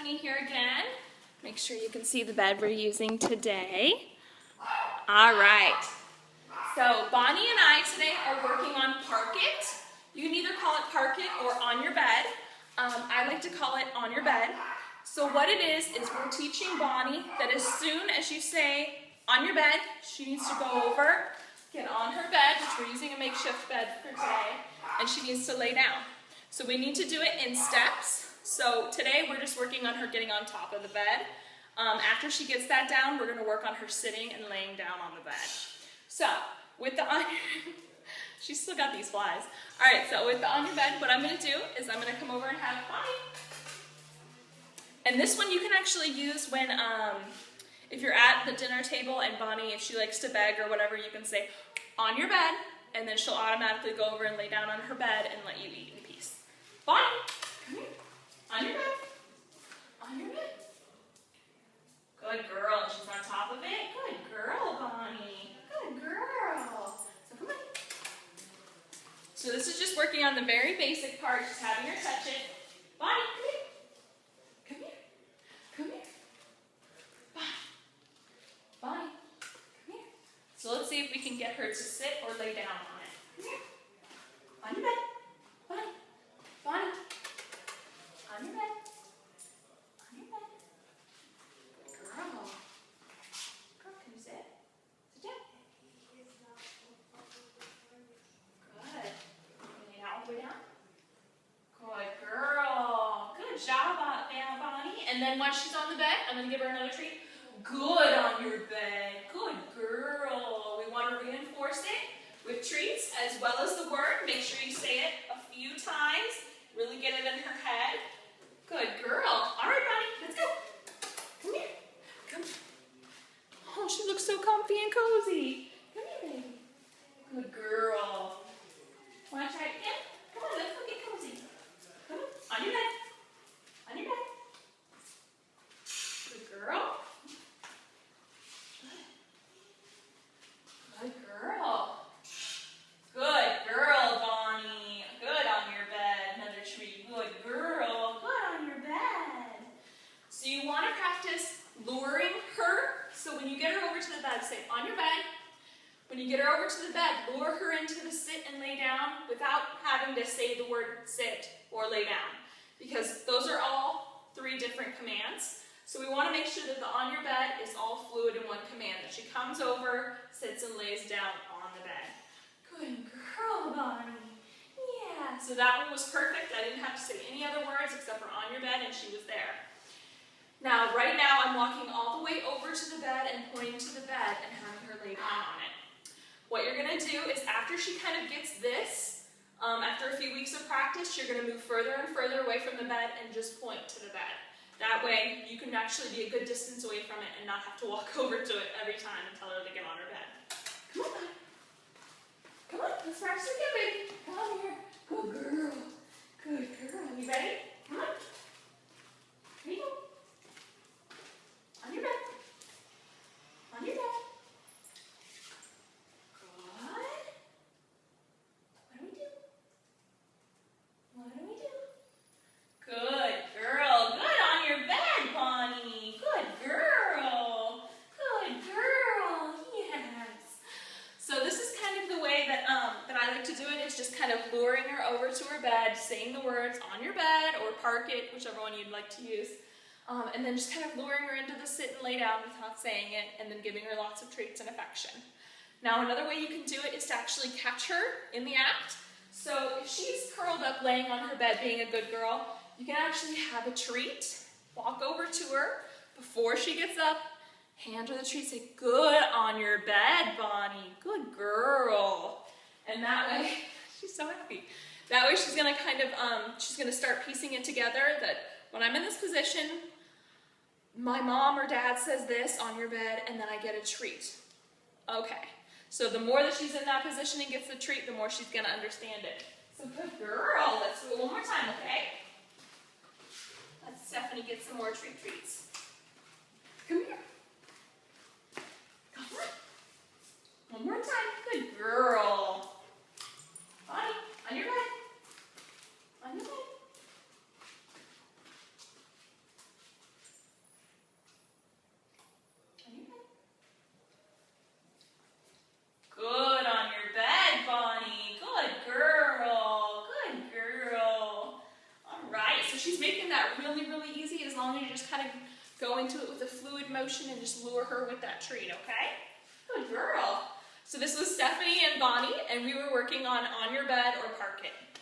Stephanie here again. Make sure you can see the bed we're using today. All right. So Bonnie and I today are working on Park It. You can either call it Park It or On Your Bed. I like to call it On Your Bed. So what it is we're teaching Bonnie that as soon as you say on your bed, she needs to go over, get on her bed, which we're using a makeshift bed for today, and she needs to lay down. So we need to do it in steps. So today we're just working on her getting on top of the bed. After she gets that down, we're going to work on her sitting and laying down on the bed. So with the on she's still got these flies. All right, so with the on your bed, what I'm going to do is I'm going to come over and have Bonnie. And this one you can actually use when, if you're at the dinner table and Bonnie, if she likes to beg or whatever, you can say, on your bed, and then she'll automatically go over and lay down on her bed and let you eat in peace. Bonnie, come here. On your bed. On your bed. Good girl. She's on top of it. Good girl, Bonnie. Good girl. So come on. So this is just working on the very basic part, just having her touch it. Bonnie, come here. Come here. Come here. Bonnie. Bonnie, come here. So let's see if we can get her to sit or lay down on it. Come here. On your bed. Bonnie. Bonnie. On your bed. On your bed. Girl. Girl, can you sit? Sit down. Good. Lay out all the way down. Good girl. Good job out there, Bonnie. And then once she's on the bed, I'm going to give her another treat. Good on your bed. Good girl. We want to reinforce it with treats as well as the word. Make sure you say it a few times. Really get it in her head. Good girl. All right, Bonnie, let's go. Come here. Come. Oh, she looks so comfy and cozy. Come here, baby. Good girl. Want to try it again? Come on, let's go get cozy. Come on. On your bed. On your bed. Good girl. Good girl. Good girl, Bonnie. Good on your bed. Another treat. Good girl. Good on your bed. So you want to practice luring her. So when you get her over to the bed, say on your bed. When you get her over to the bed, lure her into the sit and lay down without having to say the word sit or lay down. Because those are all three different commands. So we want to make sure that the on your bed is all fluid in one command. That she comes over, sits, and lays down on the bed. Good girl, Bonnie. Yeah. So that one was perfect. I didn't have to say any other words except for on your bed, and she was there. Now, right now, I'm walking all the way over to the bed and pointing to the bed and having her lay down on it. What you're going to do is after she kind of gets this, after a few weeks of practice, you're going to move further and further away from the bed and just point to the bed. That way, you can actually be a good distance away from it and not have to walk over to it every time and tell her to get on her bed. Come on, Bonnie. Come on, let's practice again, baby. Come on here. Good girl. Good girl. You ready? Come on. Here you go. On your bed. On your bed. Good. What do we do? What do we do? Good girl. Good on your bed, Bonnie. Good girl. Good girl. Yes. So this is kind of the way that I like to do it, is just kind of luring her over to her bed, saying the words on your bed or park it, whichever one you'd like to use. And then just kind of luring her into the sit and lay down without saying it, and then giving her lots of treats and affection. Now another way you can do it is to actually catch her in the act. So if she's curled up laying on her bed being a good girl, you can actually have a treat, walk over to her before she gets up, hand her the treat, say, good on your bed, Bonnie, good girl. And that way, she's so happy. That way she's gonna kind of, she's gonna start piecing it together that when I'm in this position, my mom or dad says this on your bed, and then I get a treat. Okay. So the more that she's in that position and gets the treat, the more she's going to understand it. So good girl. Let's do it one more time, okay? Let Stephanie get some more treats. Come here. Come on. One more time. Good girl. Bonnie, on your bed. On your bed. she's making that really, really easy as long as you just kind of go into it with a fluid motion and just lure her with that treat, okay? Good girl. So this was Stephanie and Bonnie, and we were working on Your Bed or Park It.